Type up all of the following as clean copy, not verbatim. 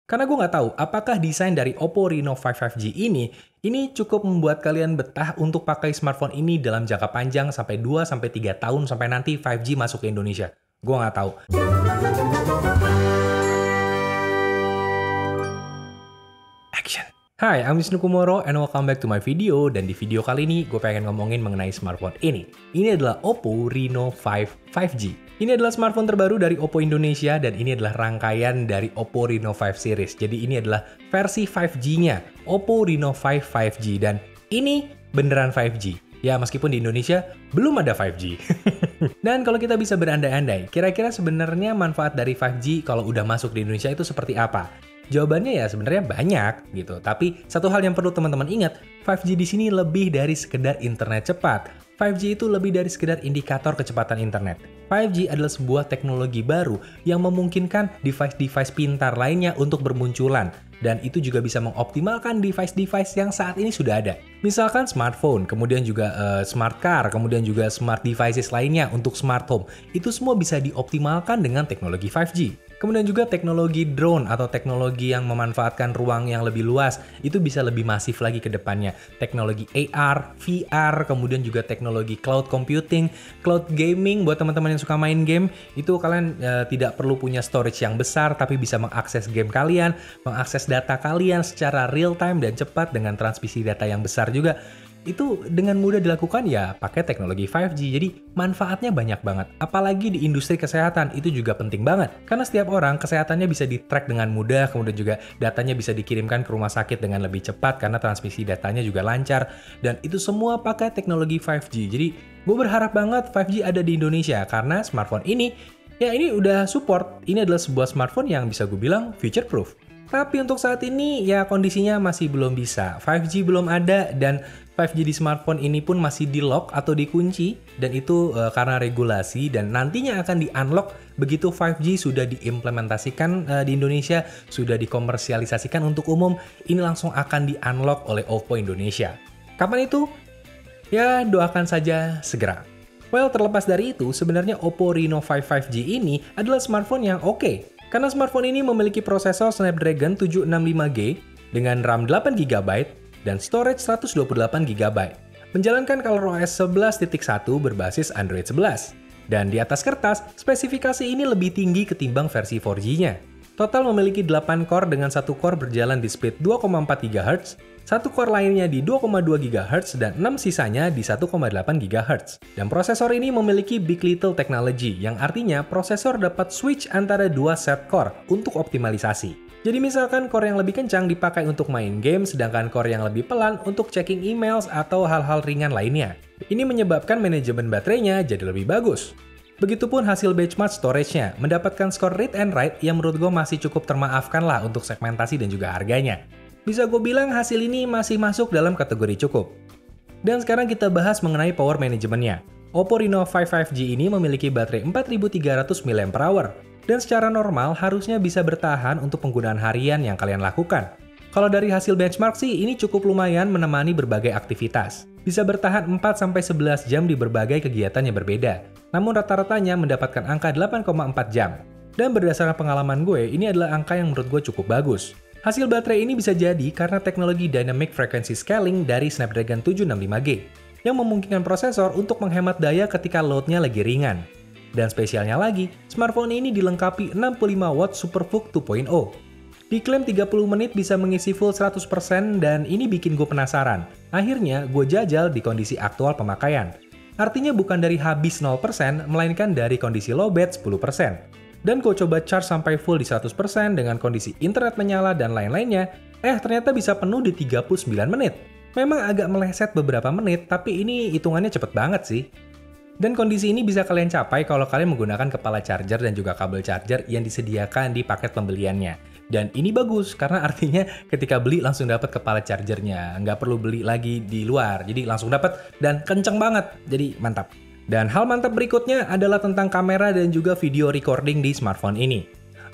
Karena gue nggak tahu apakah desain dari Oppo Reno 5 5G ini cukup membuat kalian betah untuk pakai smartphone ini dalam jangka panjang sampai 2-3 tahun sampai nanti 5G masuk ke Indonesia. Gue nggak tahu. Action. Hai, I'm Wisnu Kumoro and welcome back to my video. Dan di video kali ini gue pengen ngomongin mengenai smartphone ini. Ini adalah Oppo Reno 5 5G. Ini adalah smartphone terbaru dari Oppo Indonesia dan ini adalah rangkaian dari Oppo Reno 5 series. Jadi ini adalah versi 5G-nya, Oppo Reno 5 5G, dan ini beneran 5G. Ya, meskipun di Indonesia belum ada 5G. Dan kalau kita bisa berandai-andai, kira-kira sebenarnya manfaat dari 5G kalau udah masuk di Indonesia itu seperti apa? Jawabannya ya sebenarnya banyak gitu. Tapi satu hal yang perlu teman-teman ingat, 5G di sini lebih dari sekedar internet cepat. 5G itu lebih dari sekedar indikator kecepatan internet. 5G adalah sebuah teknologi baru yang memungkinkan device-device pintar lainnya untuk bermunculan. Dan itu juga bisa mengoptimalkan device-device yang saat ini sudah ada. Misalkan smartphone, kemudian juga smart car, kemudian juga smart devices lainnya untuk smart home. Itu semua bisa dioptimalkan dengan teknologi 5G. Kemudian juga teknologi drone atau teknologi yang memanfaatkan ruang yang lebih luas, itu bisa lebih masif lagi ke depannya. Teknologi AR, VR, kemudian juga teknologi cloud computing, cloud gaming buat teman-teman yang suka main game, itu kalian tidak perlu punya storage yang besar, tapi bisa mengakses game kalian, mengakses data kalian secara real time dan cepat dengan transmisi data yang besar juga. Itu dengan mudah dilakukan ya pakai teknologi 5G. Jadi manfaatnya banyak banget. Apalagi di industri kesehatan itu juga penting banget. Karena setiap orang kesehatannya bisa di-track dengan mudah, kemudian juga datanya bisa dikirimkan ke rumah sakit dengan lebih cepat karena transmisi datanya juga lancar. Dan itu semua pakai teknologi 5G. Jadi gue berharap banget 5G ada di Indonesia karena smartphone ini udah support. Ini adalah sebuah smartphone yang bisa gue bilang future proof. Tapi untuk saat ini ya kondisinya masih belum bisa. 5G belum ada dan 5G di smartphone ini pun masih di-lock atau dikunci, dan itu karena regulasi, dan nantinya akan di-unlock begitu 5G sudah diimplementasikan di Indonesia, sudah dikomersialisasikan untuk umum, ini langsung akan di-unlock oleh Oppo Indonesia. Kapan itu? Ya doakan saja segera. Well, terlepas dari itu, sebenarnya Oppo Reno 5 5G ini adalah smartphone yang oke. Karena smartphone ini memiliki prosesor Snapdragon 765G dengan RAM 8GB dan storage 128GB. Menjalankan ColorOS 11.1 berbasis Android 11. Dan di atas kertas, spesifikasi ini lebih tinggi ketimbang versi 4G-nya. Total memiliki 8 core dengan satu core berjalan di speed 2,4 GHz, satu core lainnya di 2,2 GHz, dan 6 sisanya di 1,8 GHz. Dan prosesor ini memiliki Big Little Technology, yang artinya prosesor dapat switch antara dua set core untuk optimalisasi. Jadi misalkan core yang lebih kencang dipakai untuk main game, sedangkan core yang lebih pelan untuk checking emails atau hal-hal ringan lainnya. Ini menyebabkan manajemen baterainya jadi lebih bagus. Begitupun hasil benchmark storage-nya, mendapatkan skor read and write yang menurut gue masih cukup termaafkan lah untuk segmentasi dan juga harganya. Bisa gue bilang hasil ini masih masuk dalam kategori cukup. Dan sekarang kita bahas mengenai power manajemennya. Oppo Reno 5 5G ini memiliki baterai 4300 mAh. Dan secara normal harusnya bisa bertahan untuk penggunaan harian yang kalian lakukan. Kalau dari hasil benchmark sih ini cukup lumayan menemani berbagai aktivitas. Bisa bertahan 4-11 jam di berbagai kegiatan yang berbeda. Namun rata-ratanya mendapatkan angka 8,4 jam. Dan berdasarkan pengalaman gue, ini adalah angka yang menurut gue cukup bagus. Hasil baterai ini bisa jadi karena teknologi Dynamic Frequency Scaling dari Snapdragon 765G yang memungkinkan prosesor untuk menghemat daya ketika load-nya lagi ringan. Dan spesialnya lagi, smartphone ini dilengkapi 65 watt SuperVOOC 2.0. Diklaim 30 menit bisa mengisi full 100% dan ini bikin gue penasaran. Akhirnya gue jajal di kondisi aktual pemakaian. Artinya bukan dari habis 0%, melainkan dari kondisi lowbat 10%. Dan gue coba charge sampai full di 100% dengan kondisi internet menyala dan lain-lainnya, ternyata bisa penuh di 39 menit. Memang agak meleset beberapa menit, tapi ini hitungannya cepet banget sih. Dan kondisi ini bisa kalian capai kalau kalian menggunakan kepala charger dan juga kabel charger yang disediakan di paket pembeliannya. Dan ini bagus karena artinya ketika beli langsung dapat kepala chargernya. Nggak perlu beli lagi di luar, jadi langsung dapat dan kenceng banget. Jadi mantap. Dan hal mantap berikutnya adalah tentang kamera dan juga video recording di smartphone ini.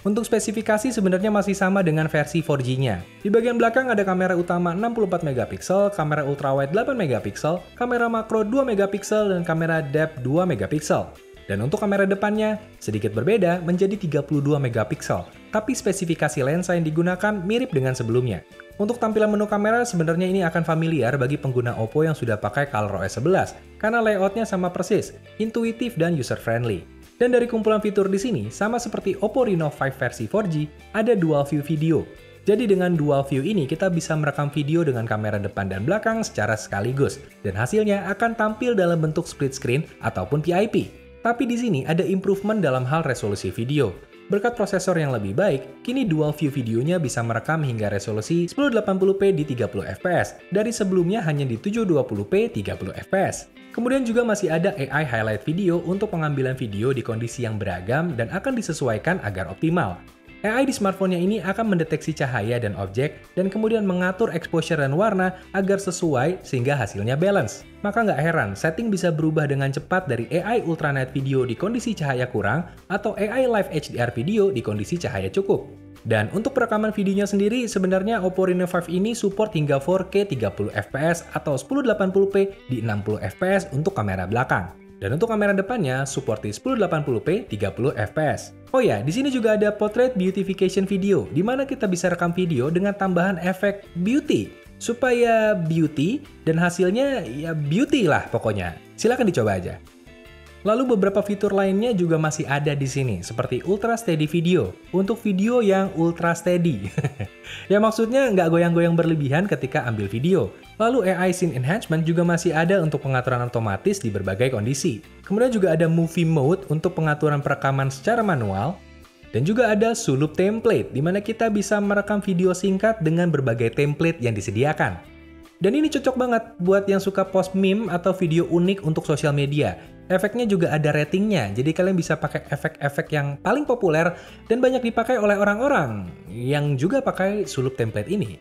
Untuk spesifikasi sebenarnya masih sama dengan versi 4G-nya. Di bagian belakang ada kamera utama 64 megapiksel, kamera ultrawide 8 megapiksel, kamera makro 2 megapiksel, dan kamera depth 2 megapiksel. Dan untuk kamera depannya, sedikit berbeda menjadi 32 megapiksel, tapi spesifikasi lensa yang digunakan mirip dengan sebelumnya. Untuk tampilan menu kamera sebenarnya ini akan familiar bagi pengguna Oppo yang sudah pakai ColorOS 11, karena layoutnya sama persis, intuitif dan user-friendly. Dan dari kumpulan fitur di sini, sama seperti Oppo Reno 5 versi 4G, ada dual view video. Jadi dengan dual view ini kita bisa merekam video dengan kamera depan dan belakang secara sekaligus, dan hasilnya akan tampil dalam bentuk split screen ataupun PIP. Tapi di sini ada improvement dalam hal resolusi video. Berkat prosesor yang lebih baik, kini dual view videonya bisa merekam hingga resolusi 1080p di 30 fps, dari sebelumnya hanya di 720p 30 fps. Kemudian juga masih ada AI highlight video untuk pengambilan video di kondisi yang beragam dan akan disesuaikan agar optimal. AI di smartphone-nya ini akan mendeteksi cahaya dan objek, dan kemudian mengatur exposure dan warna agar sesuai sehingga hasilnya balance. Maka nggak heran, setting bisa berubah dengan cepat dari AI Ultra Night Video di kondisi cahaya kurang, atau AI Live HDR Video di kondisi cahaya cukup. Dan untuk perekaman videonya sendiri, sebenarnya Oppo Reno 5 ini support hingga 4K 30 fps atau 1080p di 60 fps untuk kamera belakang. Dan untuk kamera depannya, support di 1080p 30 fps. Oh ya, di sini juga ada portrait beautification video, di mana kita bisa rekam video dengan tambahan efek beauty, supaya beauty dan hasilnya ya beauty lah pokoknya. Silahkan dicoba aja. Lalu beberapa fitur lainnya juga masih ada di sini, seperti Ultra Steady Video, untuk video yang ultra steady. Ya maksudnya nggak goyang-goyang berlebihan ketika ambil video. Lalu AI Scene Enhancement juga masih ada untuk pengaturan otomatis di berbagai kondisi. Kemudian juga ada Movie Mode untuk pengaturan perekaman secara manual. Dan juga ada Sulub Template, di mana kita bisa merekam video singkat dengan berbagai template yang disediakan. Dan ini cocok banget buat yang suka post meme atau video unik untuk sosial media. Efeknya juga ada ratingnya, jadi kalian bisa pakai efek-efek yang paling populer dan banyak dipakai oleh orang-orang yang juga pakai Sulub Template ini.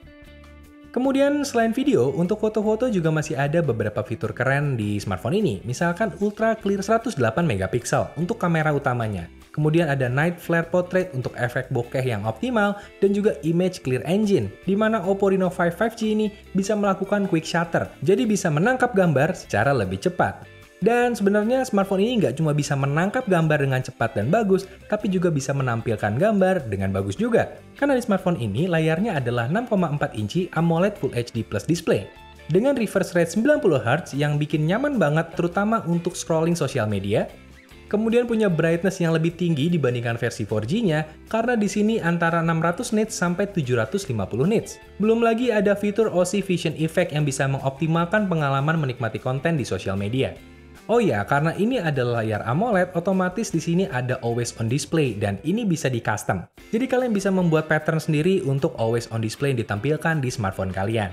Kemudian selain video, untuk foto-foto juga masih ada beberapa fitur keren di smartphone ini. Misalkan Ultra Clear 108 megapiksel untuk kamera utamanya. Kemudian ada Night Flare Portrait untuk efek bokeh yang optimal, dan juga Image Clear Engine, di mana Oppo Reno 5 5G ini bisa melakukan quick shutter, jadi bisa menangkap gambar secara lebih cepat. Dan sebenarnya smartphone ini nggak cuma bisa menangkap gambar dengan cepat dan bagus, tapi juga bisa menampilkan gambar dengan bagus juga. Karena di smartphone ini layarnya adalah 6,4 inci AMOLED Full HD Plus display. Dengan refresh rate 90Hz yang bikin nyaman banget terutama untuk scrolling sosial media. Kemudian punya brightness yang lebih tinggi dibandingkan versi 4G-nya, karena di sini antara 600 nits sampai 750 nits. Belum lagi ada fitur OC Vision Effect yang bisa mengoptimalkan pengalaman menikmati konten di sosial media. Oh ya, karena ini adalah layar AMOLED, otomatis di sini ada Always On Display dan ini bisa di-custom. Jadi kalian bisa membuat pattern sendiri untuk Always On Display yang ditampilkan di smartphone kalian.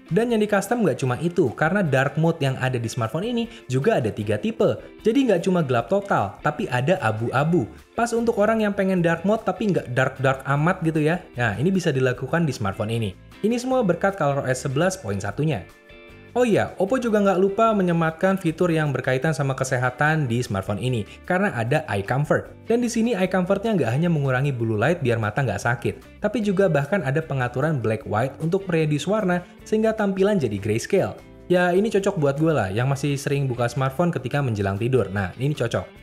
Dan yang di-custom nggak cuma itu, karena dark mode yang ada di smartphone ini juga ada 3 tipe. Jadi nggak cuma gelap total, tapi ada abu-abu. Pas untuk orang yang pengen dark mode tapi nggak dark-dark amat gitu ya. Nah, ini bisa dilakukan di smartphone ini. Ini semua berkat ColorOS 11.1-nya. Oh iya, Oppo juga nggak lupa menyematkan fitur yang berkaitan sama kesehatan di smartphone ini, karena ada Eye Comfort. Dan di sini Eye Comfort-nya nggak hanya mengurangi blue light biar mata nggak sakit, tapi juga bahkan ada pengaturan black white untuk mereduce warna sehingga tampilan jadi grayscale. Ya ini cocok buat gue lah, yang masih sering buka smartphone ketika menjelang tidur. Nah, ini cocok.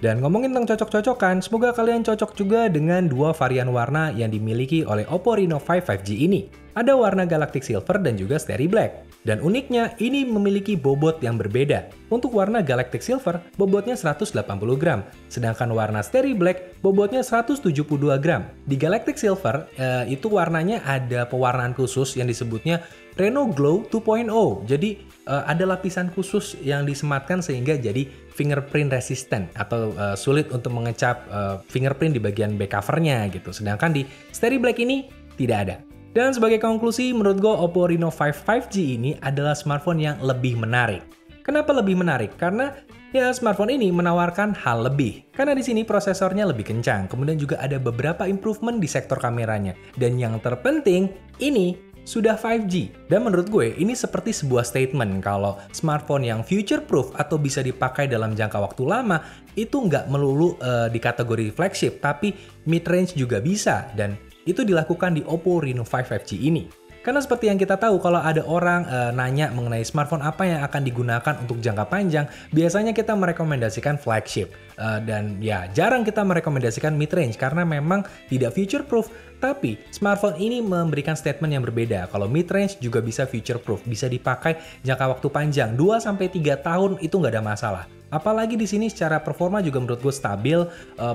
Dan ngomongin tentang cocok-cocokan, semoga kalian cocok juga dengan dua varian warna yang dimiliki oleh Oppo Reno 5 5G ini. Ada warna Galactic Silver dan juga Starry Black. Dan uniknya, ini memiliki bobot yang berbeda. Untuk warna Galactic Silver, bobotnya 180 gram. Sedangkan warna Starry Black, bobotnya 172 gram. Di Galactic Silver, itu warnanya ada pewarnaan khusus yang disebutnya Reno Glow 2.0. Jadi, ada lapisan khusus yang disematkan sehingga jadi fingerprint resistant atau sulit untuk mengecap fingerprint di bagian back covernya gitu. Sedangkan di Starry Black ini tidak ada. Dan sebagai konklusi, menurut gue Oppo Reno 5 5G ini adalah smartphone yang lebih menarik. Kenapa lebih menarik? Karena ya smartphone ini menawarkan hal lebih. Karena di sini prosesornya lebih kencang, kemudian juga ada beberapa improvement di sektor kameranya. Dan yang terpenting, ini sudah 5G. Dan menurut gue, ini seperti sebuah statement kalau smartphone yang future-proof atau bisa dipakai dalam jangka waktu lama, itu nggak melulu di kategori flagship, tapi mid-range juga bisa. Dan itu dilakukan di Oppo Reno 5 5G ini. Karena seperti yang kita tahu, kalau ada orang nanya mengenai smartphone apa yang akan digunakan untuk jangka panjang, biasanya kita merekomendasikan flagship. Dan ya jarang kita merekomendasikan mid-range karena memang tidak future-proof. Tapi smartphone ini memberikan statement yang berbeda. Kalau mid-range juga bisa future-proof, bisa dipakai jangka waktu panjang, 2-3 tahun itu nggak ada masalah. Apalagi di sini secara performa juga menurut gue stabil,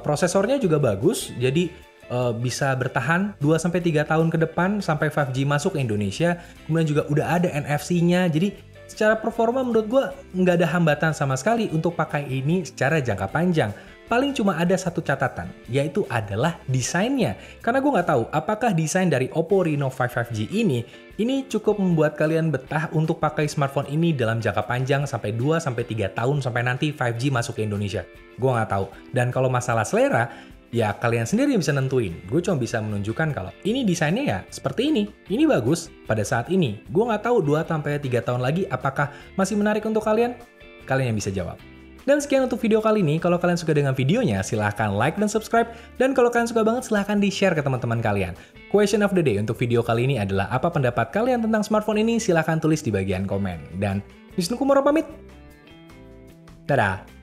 prosesornya juga bagus, jadi bisa bertahan 2-3 tahun ke depan sampai 5G masuk ke Indonesia. Kemudian juga udah ada NFC-nya, jadi secara performa menurut gue nggak ada hambatan sama sekali untuk pakai ini secara jangka panjang. Paling cuma ada satu catatan, yaitu adalah desainnya. Karena gue nggak tahu apakah desain dari Oppo Reno 5 5G ini cukup membuat kalian betah untuk pakai smartphone ini dalam jangka panjang sampai 2-3 tahun sampai nanti 5G masuk ke Indonesia. Gue nggak tahu. Dan kalau masalah selera, ya kalian sendiri yang bisa nentuin. Gue cuma bisa menunjukkan kalau ini desainnya ya seperti ini. Ini bagus pada saat ini. Gue nggak tahu 2-3 tahun lagi apakah masih menarik untuk kalian? Kalian yang bisa jawab. Dan sekian untuk video kali ini. Kalau kalian suka dengan videonya, silahkan like dan subscribe. Dan kalau kalian suka banget, silahkan di-share ke teman-teman kalian. Question of the day untuk video kali ini adalah apa pendapat kalian tentang smartphone ini? Silahkan tulis di bagian komen. Dan Wisnu Kumoro pamit. Dadah!